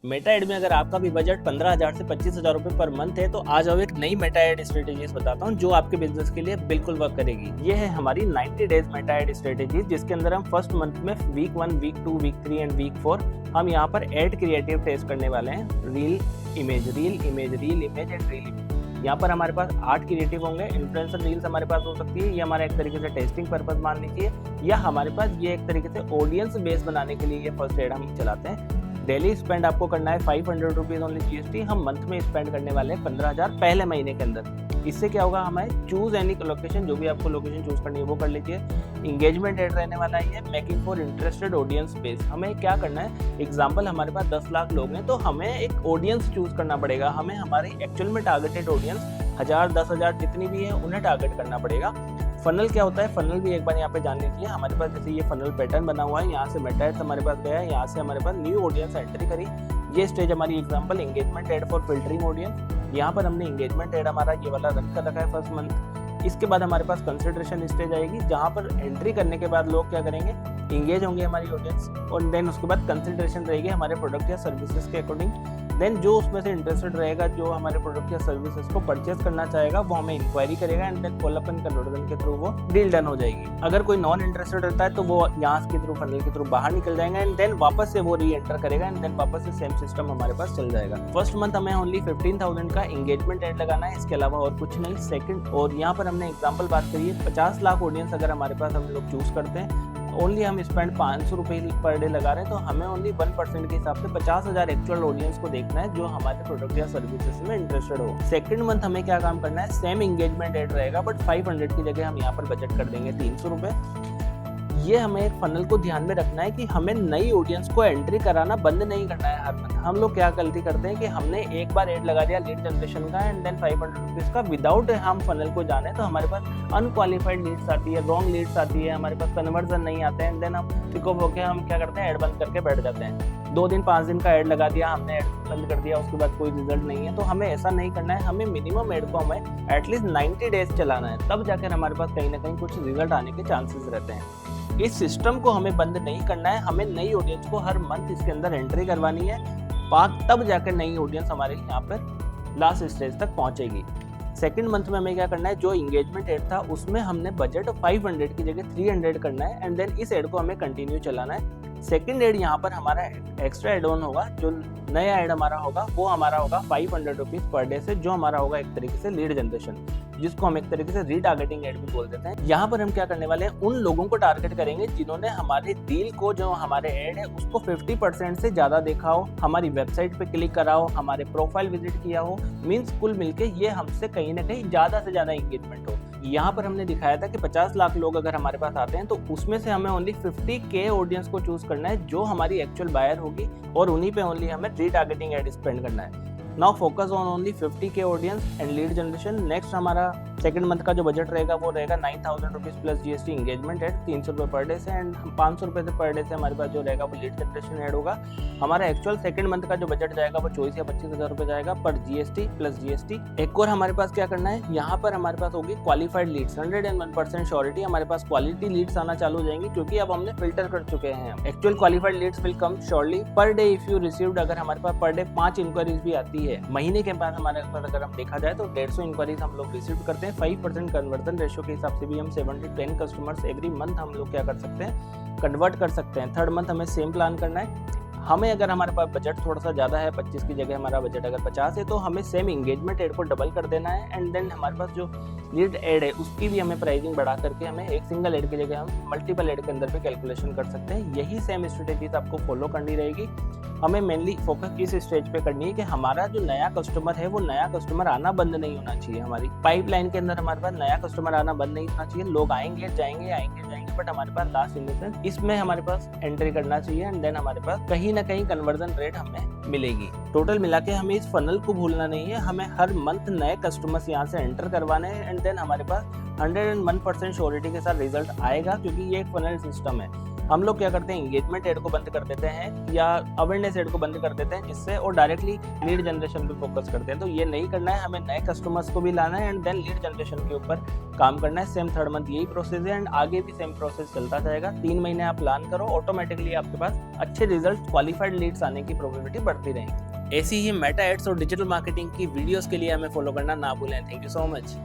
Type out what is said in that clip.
Meta add में अगर आपका भी बजट 15,000 से 25,000 रुपए पर मंथ है तो आ जाओ एक नई मेटा एड स्ट्रेटेजीज बताता हूँ जो आपके बिजनेस के लिए बिल्कुल वर्क करेगी। ये है हमारी 90 डेज मेटा एड स्ट्रेटेजीज, जिसके अंदर हम फर्स्ट मंथ में week 1, week 2, week 3 and week 4 हम यहाँ पर एड क्रिएटिव टेस्ट करने वाले हैं। Reel image, reel image, reel image and reel image. यहाँ पर हमारे पास 8 क्रिएटिव होंगे। इन्फ्लुएंसर रील्स हमारे पास हो सकती है, ये हमारा एक तरीके से टेस्टिंग पर्पज मान लीजिए, या हमारे पास ये एक तरीके से ऑडियंस बेस बनाने के लिए ये फर्स्ट एड हम चलाते हैं। डेली स्पेंड आपको करना है 500 रुपीज़ ओनली जीएसटी। हम मंथ में स्पेंड करने वाले हैं 15,000 पहले महीने के अंदर। इससे क्या होगा, हमें चूज एनी लोकेशन, जो भी आपको लोकेशन चूज करनी है वो कर लीजिए। इंगेजमेंट एड रहने वाला है ये, making for interested audience base. हमें क्या करना है, एग्जांपल हमारे पास 10 लाख लोग हैं तो हमें एक ऑडियंस चूज करना पड़ेगा। हमें हमारी एक्चुअल में टारगेटेड ऑडियंस 1000, 10,000 जितनी भी है उन्हें टारगेट करना पड़ेगा। फनल क्या होता है, फनल भी एक बार यहाँ पे जान लीजिए। हमारे पास जैसे ये फनल पैटर्न बना हुआ है, यहाँ से मेटा एड हमारे पास गया है, यहाँ से हमारे पास न्यू ऑडियंस एंट्री करी। ये स्टेज हमारी example engagement ad for filtering audience. यहाँ पर हमने एंगेजमेंट एड हमारा ये वाला रन कर रखा है फर्स्ट मंथ। इसके बाद हमारे पास कंसिडरेशन स्टेज आएगी, जहाँ पर एंट्री करने के बाद लोग क्या करेंगे, इंगेज होंगे हमारी ऑडियंस, और देन उसके बाद कंसिडरेशन रहेगी हमारे प्रोडक्ट या सर्विसेज के अकॉर्डिंग। देन जो उसमें से इंटरेस्टेड रहेगा, जो हमारे प्रोडक्ट या सर्विसेज को परचेस करना चाहेगा, वो हमें इंक्वायरी करेगा and then follow up and conversion के थ्रू वो डील डन हो जाएगी। अगर कोई नॉन इंटरेस्टेड रहता है तो वो यहाँ के थ्रू, फनल के थ्रू बाहर निकल जाएगा एंड देन वापस से वो री एंटर करेगा एंड देन वापस से सेम सिस्टम हमारे पास चल जाएगा। फर्स्ट मंथ हमें ओनली 15,000 का एंगेजमेंट एड लगाना है, इसके अलावा और कुछ नहीं। सेकंड, और यहाँ पर हमने एग्जाम्पल बात करी है, 50 लाख ऑडियंस अगर हमारे पास हम लोग चूज करते हैं, ओनली हम स्पेंड 500 रुपये पर डे लगा रहे हैं, तो हमें ओनली 1% के हिसाब से 50,000 एक्चुअल ऑडियंस को देखना है जो हमारे प्रोडक्ट या सर्विसेज में इंटरेस्टेड हो। सेकंड मंथ हमें क्या काम करना है, सेम एंगेजमेंट एड रहेगा बट 500 की जगह हम यहाँ पर बजट कर देंगे 300 रुपये। ये हमें एक फनल को ध्यान में रखना है कि हमें नई ऑडियंस को एंट्री कराना बंद नहीं करना है हर मंथ। हम लोग क्या गलती करते हैं कि हमने एक बार एड लगा दिया लीड जनरेशन का एंड देन 500 रुपीज़ का, विदाउट हम फनल को जाने तो हमारे पास अनक्वालिफाइड लीड्स आती है, रॉन्ग लीड्स आती है, हमारे पास कन्वर्जन नहीं आते हैं, देन हम पिक ऑफ होकर हम क्या करते हैं, एड बंद करके बैठ जाते हैं। 2 दिन 5 दिन का एड लगा दिया हमने, एड बंद कर दिया, उसके बाद कोई रिजल्ट नहीं है। तो हमें ऐसा नहीं करना है, हमें मिनिमम एड को हमें एटलीस्ट 90 डेज चलाना है, तब जाकर हमारे पास कहीं ना कहीं कुछ रिजल्ट आने के चांसेस रहते हैं। इस सिस्टम को हमें बंद नहीं करना है, हमें नई ऑडियंस को हर मंथ इसके अंदर एंट्री करवानी है, तब जाकर नई ऑडियंस हमारे यहाँ पर लास्ट स्टेज तक पहुंचेगी। सेकंड मंथ में हमें क्या करना है, जो एंगेजमेंट एड था उसमें हमने बजट 500 की जगह 300 करना है एंड देन इस एड को हमें कंटिन्यू चलाना है। सेकंड एड यहाँ पर हमारा एक्स्ट्रा एड ऑन होगा, जो नया एड हमारा होगा वो हमारा होगा 500 रुपीज़ पर डे से, जो हमारा होगा एक तरीके से लीड जनरेशन, जिसको हम एक तरीके से रीटारगेटिंग एड भी बोल देते हैं। यहाँ पर हम क्या करने वाले हैं, उन लोगों को टारगेट करेंगे जिन्होंने हमारे डील को, जो हमारे एड है उसको 50% से ज़्यादा देखा हो, हमारी वेबसाइट पे क्लिक करा हो, हमारे प्रोफाइल विजिट किया हो, मीन्स कुल मिलके ये हमसे कहीं ना कहीं ज़्यादा से ज़्यादा इंगेजमेंट हो। यहाँ पर हमने दिखाया था कि 50 लाख लोग अगर हमारे पास आते हैं तो उसमें से हमें ओनली 50K ऑडियंस को चूज करना है जो हमारी एक्चुअल बायर होगी, और उन्हीं पे ओनली हमें रीटारगेटिंग एड स्पेंड करना है। Now focus on only 50K audience and lead generation. Next हमारा सेकंड मंथ का जो बजट रहेगा वो रहेगा 9,000 rupees plus GST engagement ad, 300 रुपये पर डे से, एंड 500 रुपये से पर डे से हमारे पास जो रहेगा वो लीड जनरेशन एड होगा। हमारा एक्चुअल सेकंड मंथ का जो बजट जाएगा वो 24 या 25,000 रुपये जाएगा पर जीएसटी प्लस जीएसटी। एक और हमारे पास क्या करना है, यहाँ पर हमारे पास होगी क्वालिफाइड लीड्स, 101% श्योरिटी हमारे पास क्वालिटी लीड्स आना चालू हो जाएंगी, क्योंकि अब हमने फिल्टर कर चुके हैं। Actual qualified leads will come surely per day if you received. अगर हमारे पास पर डे 5 इंक्वायरीज भी आती है, महीने के बाद हमारे पास अगर हम देखा जाए तो 150 इंक्वायरीज हम लोग रिसीव करते हैं। 5% कन्वर्जन रेशियो के हिसाब से भी हम 7 to 10 कस्टमर्स एवरी मंथ हम लोग क्या कर सकते हैं, कन्वर्ट कर सकते हैं। थर्ड मंथ हमें सेम प्लान करना है। हमें अगर हमारे पास बजट थोड़ा सा ज़्यादा है, 25 की जगह हमारा बजट अगर 50 है, तो हमें सेम एंगेजमेंट एड को डबल कर देना है एंड देन हमारे पास जो लीड एड है उसकी भी हमें प्राइसिंग बढ़ा करके हमें एक सिंगल एड की जगह हम मल्टीपल एड के अंदर पे कैलकुलेशन कर सकते हैं। यही सेम स्ट्रेटेजीज आपको फॉलो करनी रहेगी। हमें मेनली फोकस इस स्टेज पे करनी है कि हमारा जो नया कस्टमर है वो नया कस्टमर आना बंद नहीं होना चाहिए। हमारी पाइपलाइन के अंदर हमारे पास नया कस्टमर आना बंद नहीं होना चाहिए। लोग आएंगे जाएंगे आएंगे जाएंगे, बट हमारे पास लास्ट इन्वेस्टमेंट इसमें हमारे पास एंट्री करना चाहिए एंड देन हमारे पास कहीं ना कहीं कन्वर्जन रेट हमें मिलेगी। टोटल मिला के हमें इस फनल को भूलना नहीं है, हमें हर मंथ नए कस्टमर्स यहाँ से एंटर करवाने हैं एंड देन हमारे पास 101% श्योरिटी के साथ रिजल्ट आएगा, क्योंकि ये एक फनल सिस्टम है। हम लोग क्या करते हैं, एंगेजमेंट एड को बंद कर देते हैं या अवेयरनेस एड को बंद कर देते हैं, जिससे और डायरेक्टली लीड जनरेशन पे फोकस करते हैं। तो ये नहीं करना है, हमें नए कस्टमर्स को भी लाना है एंड देन लीड जनरेशन के ऊपर काम करना है। सेम थर्ड मंथ यही प्रोसेस है एंड आगे भी सेम प्रोसेस चलता जाएगा। 3 महीने आप प्लान करो, ऑटोमेटिकली आपके पास अच्छे रिजल्ट, क्वालिफाइड लीड्स आने की प्रोबेबिलिटी बढ़ बढ़ती रहेंगी। ऐसी ही मेटा एड्स और डिजिटल मार्केटिंग की वीडियोस के लिए हमें फॉलो करना ना भूलें। Thank you so much.